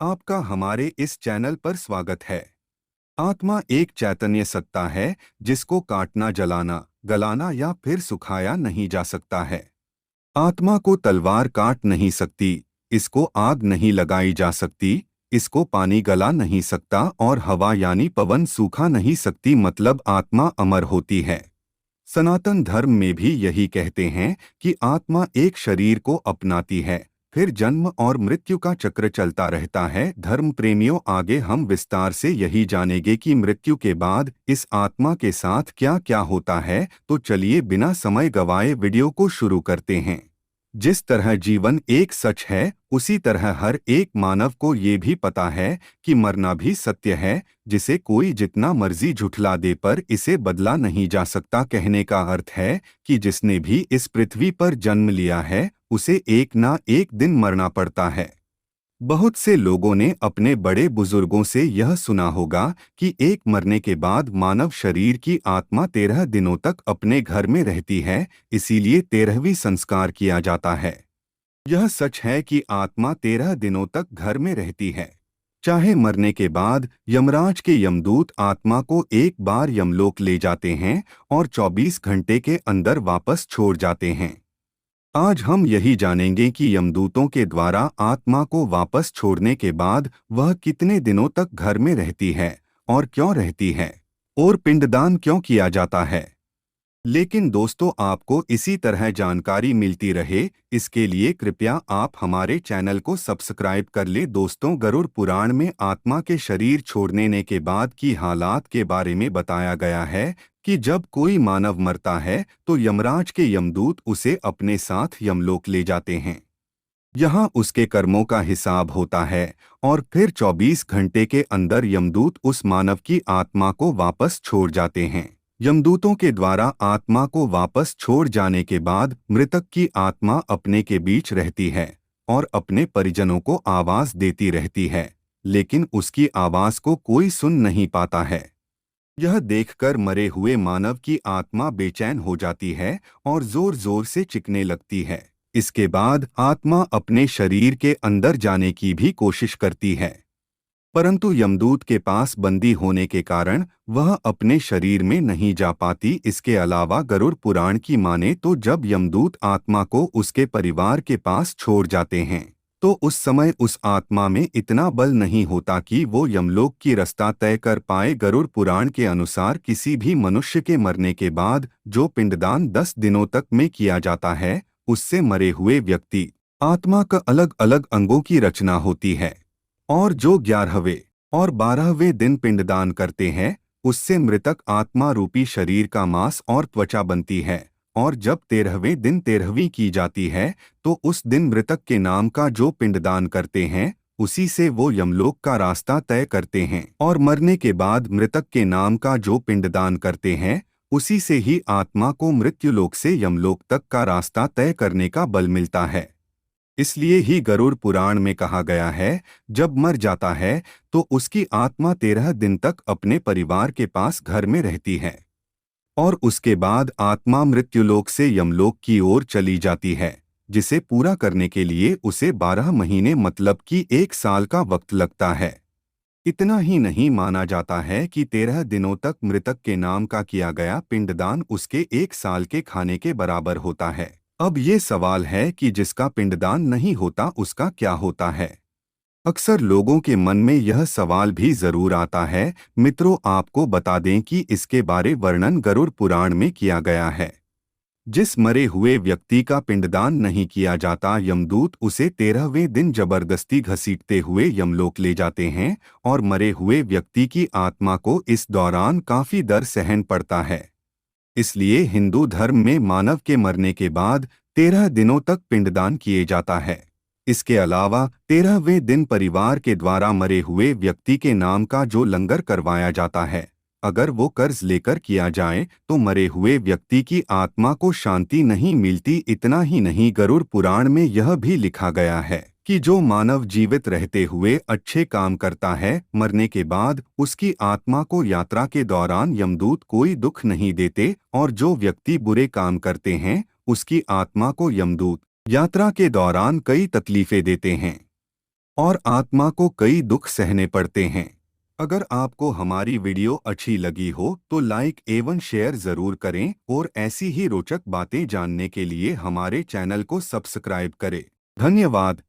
आपका हमारे इस चैनल पर स्वागत है। आत्मा एक चैतन्य सत्ता है जिसको काटना, जलाना, गलाना या फिर सुखाया नहीं जा सकता है। आत्मा को तलवार काट नहीं सकती, इसको आग नहीं लगाई जा सकती, इसको पानी गला नहीं सकता और हवा यानी पवन सूखा नहीं सकती, मतलब आत्मा अमर होती है। सनातन धर्म में भी यही कहते हैं कि आत्मा एक शरीर को अपनाती है, फिर जन्म और मृत्यु का चक्र चलता रहता है। धर्म प्रेमियों, आगे हम विस्तार से यही जानेंगे कि मृत्यु के बाद इस आत्मा के साथ क्या क्या होता है। तो चलिए बिना समय गवाए वीडियो को शुरू करते हैं। जिस तरह जीवन एक सच है, उसी तरह हर एक मानव को ये भी पता है कि मरना भी सत्य है, जिसे कोई जितना मर्जी झुठला दे पर इसे बदला नहीं जा सकता। कहने का अर्थ है कि जिसने भी इस पृथ्वी पर जन्म लिया है, उसे एक ना एक दिन मरना पड़ता है। बहुत से लोगों ने अपने बड़े बुजुर्गों से यह सुना होगा कि एक मरने के बाद मानव शरीर की आत्मा 13 दिनों तक अपने घर में रहती है, इसीलिए 13वीं संस्कार किया जाता है। यह सच है कि आत्मा 13 दिनों तक घर में रहती है। चाहे मरने के बाद यमराज के यमदूत आत्मा को एक बार यमलोक ले जाते हैं और 24 घंटे के अंदर वापस छोड़ जाते हैं। आज हम यही जानेंगे कि यमदूतों के द्वारा आत्मा को वापस छोड़ने के बाद वह कितने दिनों तक घर में रहती है और क्यों रहती है, और पिंडदान क्यों किया जाता है। लेकिन दोस्तों, आपको इसी तरह जानकारी मिलती रहे, इसके लिए कृपया आप हमारे चैनल को सब्सक्राइब कर ले। दोस्तों, गरुड़ पुराण में आत्मा के शरीर छोड़ने के बाद की हालात के बारे में बताया गया है कि जब कोई मानव मरता है तो यमराज के यमदूत उसे अपने साथ यमलोक ले जाते हैं। यहाँ उसके कर्मों का हिसाब होता है और फिर 24 घंटे के अंदर यमदूत उस मानव की आत्मा को वापस छोड़ जाते हैं। यमदूतों के द्वारा आत्मा को वापस छोड़ जाने के बाद मृतक की आत्मा अपने के बीच रहती है और अपने परिजनों को आवाज देती रहती है, लेकिन उसकी आवाज को कोई सुन नहीं पाता है। यह देखकर मरे हुए मानव की आत्मा बेचैन हो जाती है और जोर जोर से चीखने लगती है। इसके बाद आत्मा अपने शरीर के अंदर जाने की भी कोशिश करती है, परंतु यमदूत के पास बंदी होने के कारण वह अपने शरीर में नहीं जा पाती। इसके अलावा गरुड़ पुराण की माने तो जब यमदूत आत्मा को उसके परिवार के पास छोड़ जाते हैं, तो उस समय उस आत्मा में इतना बल नहीं होता कि वो यमलोक की रास्ता तय कर पाए। गरुड़ पुराण के अनुसार किसी भी मनुष्य के मरने के बाद जो पिंडदान 10 दिनों तक में किया जाता है, उससे मरे हुए व्यक्ति आत्मा का अलग अलग अंगों की रचना होती है, और जो 11वें और 12वें दिन पिंडदान करते हैं, उससे मृतक आत्मा रूपी शरीर का मांस और त्वचा बनती है। और जब 13वें दिन 13वीं की जाती है, तो उस दिन मृतक के नाम का जो पिंडदान करते हैं, उसी से वो यमलोक का रास्ता तय करते हैं। और मरने के बाद मृतक के नाम का जो पिंडदान करते हैं, उसी से ही आत्मा को मृत्युलोक से यमलोक तक का रास्ता तय करने का बल मिलता है। इसलिए ही गरुड़ पुराण में कहा गया है, जब मर जाता है तो उसकी आत्मा 13 दिन तक अपने परिवार के पास घर में रहती है और उसके बाद आत्मा मृत्युलोक से यमलोक की ओर चली जाती है, जिसे पूरा करने के लिए उसे 12 महीने मतलब कि 1 साल का वक्त लगता है। इतना ही नहीं, माना जाता है कि 13 दिनों तक मृतक के नाम का किया गया पिंडदान उसके 1 साल के खाने के बराबर होता है। अब ये सवाल है कि जिसका पिंडदान नहीं होता उसका क्या होता है। अक्सर लोगों के मन में यह सवाल भी जरूर आता है। मित्रों, आपको बता दें कि इसके बारे वर्णन गरुड़ पुराण में किया गया है। जिस मरे हुए व्यक्ति का पिंडदान नहीं किया जाता, यमदूत उसे 13वें दिन जबरदस्ती घसीटते हुए यमलोक ले जाते हैं और मरे हुए व्यक्ति की आत्मा को इस दौरान काफी दर्द सहन पड़ता है। इसलिए हिंदू धर्म में मानव के मरने के बाद 13 दिनों तक पिंडदान किए जाता है। इसके अलावा 13वें दिन परिवार के द्वारा मरे हुए व्यक्ति के नाम का जो लंगर करवाया जाता है, अगर वो कर्ज लेकर किया जाए तो मरे हुए व्यक्ति की आत्मा को शांति नहीं मिलती। इतना ही नहीं, गरुड़ पुराण में यह भी लिखा गया है कि जो मानव जीवित रहते हुए अच्छे काम करता है, मरने के बाद उसकी आत्मा को यात्रा के दौरान यमदूत कोई दुख नहीं देते, और जो व्यक्ति बुरे काम करते हैं उसकी आत्मा को यमदूत यात्रा के दौरान कई तकलीफें देते हैं। और आत्मा को कई दुख सहने पड़ते हैं। अगर आपको हमारी वीडियो अच्छी लगी हो तो लाइक एवं शेयर जरूर करें और ऐसी ही रोचक बातें जानने के लिए हमारे चैनल को सब्सक्राइब करें। धन्यवाद।